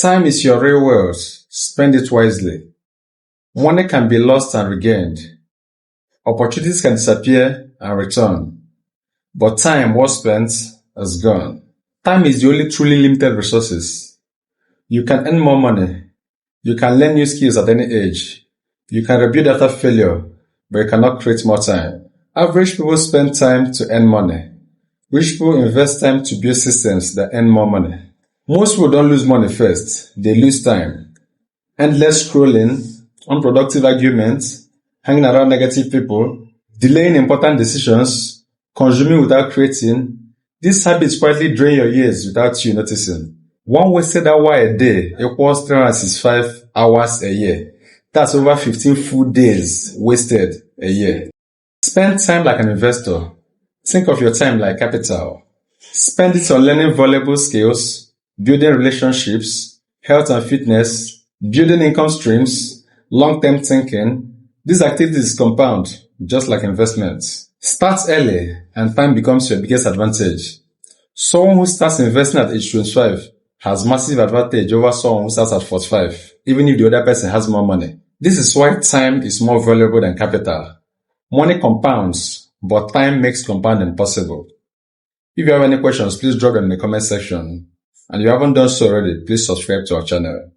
Time is your real wealth. Spend it wisely. Money can be lost and regained. Opportunities can disappear and return. But time well spent is gone. Time is the only truly limited resources. You can earn more money. You can learn new skills at any age. You can rebuild after failure, but you cannot create more time. Average people spend time to earn money. Rich people invest time to build systems that earn more money. Most people don't lose money first. They lose time. Endless scrolling, unproductive arguments, hanging around negative people, delaying important decisions, consuming without creating. These habits quietly drain your years without you noticing. One wasted hour a day equals 365 hours a year. That's over 15 full days wasted a year. Spend time like an investor. Think of your time like capital. Spend it on learning valuable skills, building relationships, health and fitness, building income streams, long-term thinking. These activities compound, just like investments. Start early and time becomes your biggest advantage. Someone who starts investing at age 25 has massive advantage over someone who starts at 45, even if the other person has more money. This is why time is more valuable than capital. Money compounds, but time makes compounding possible. If you have any questions, please drop them in the comment section. And if you haven't done so already, please subscribe to our channel.